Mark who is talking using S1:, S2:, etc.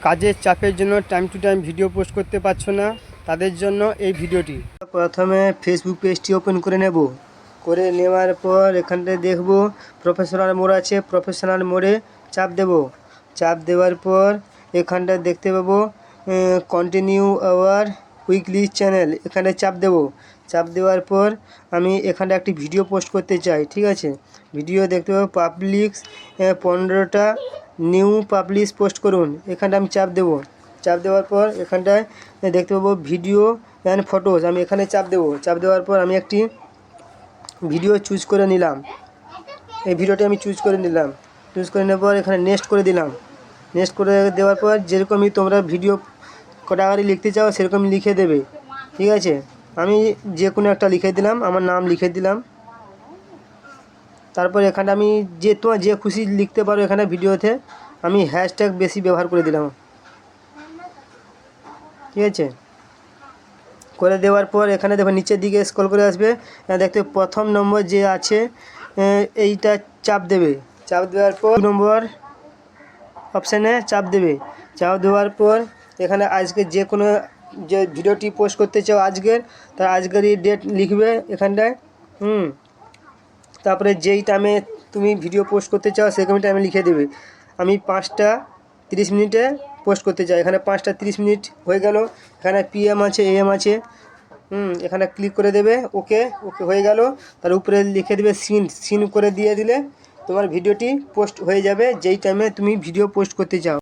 S1: কাজের চাপের জন্য time to time video post করতে পারছো না, তাদের জন্য এই ভিডিওটি। প্রথমে ফেসবুক পেজটি ওপেন করে নেব। করে নেওয়ার পর এখানটায় দেখব প্রফেশনাল মোড আছে, প্রফেশনাল মোডে চাপ দেব। চাপ দেওয়ার পর এখানটায় দেখতে পাবো কন্টিনিউ আওয়ার উইকলি চ্যানেল, এখানে চাপ দেব। চাপ দেওয়ার পর আমি এখানে একটি ভিডিও পোস্ট করতে চাই, ঠিক আছে। ভিডিও দেখতে পাবো পাবলিক 15টা নিউ পাবলিশ পোস্ট করুন, এখানটা আমি চাপ দেব। চাপ দেওয়ার পর এখানটায় দেখতে পাবো ভিডিও অ্যান্ড ফটোস, আমি এখানে চাপ দেব। চাপ দেওয়ার পর আমি একটি ভিডিও চুজ করে নিলাম, এই ভিডিওটি আমি চুজ করে নিলাম। চুজ করে নেওয়ার পর এখানে নেক্সট করে দিলাম। নেক্সট করে দেওয়ার পর যেরকমই তোমরা ভিডিও ক্যাটাগরি লিখতে চাও সেরকম লিখে দেবে, ঠিক আছে। আমি যে কোনো একটা লিখে দিলাম, আমার নাম লিখে দিলাম। তারপর এখানে আমি তোমার যে খুশি লিখতে পারো এখানে ভিডিওতে, আমি হ্যাশট্যাগ বেশি ব্যবহার করে দিলাম, ঠিক আছে। করে দেওয়ার পর এখানে দেখো নিচের দিকে স্ক্রল করে আসবে, দেখতে প্রথম নম্বর যে আছে এইটা চাপ দেবে। চাপ দেওয়ার পর 2 নম্বর অপশানে চাপ দেবে। চাপ দেওয়ার পর এখানে আজকে যে কোনো যে ভিডিওটি পোস্ট করতে চাও আজকের, তার আজকেরই ডেট লিখবে এখানটায়। তারপরে যেই টাইমে তুমি ভিডিও পোস্ট করতে চাও সেরকম টাইমে লিখে দেবে। আমি 5টা 30 মিনিটে পোস্ট করতে চাই, এখানে 5টা 30 মিনিট হয়ে গেল। এখানে PM আছে AM আছে, এখানে ক্লিক করে দেবে। ওকে ওকে হয়ে গেল। তার উপরে লিখে দেবে সিন করে দিয়ে দিলে তোমার ভিডিওটি পোস্ট হয়ে যাবে যেই টাইমে তুমি ভিডিও পোস্ট করতে চাও।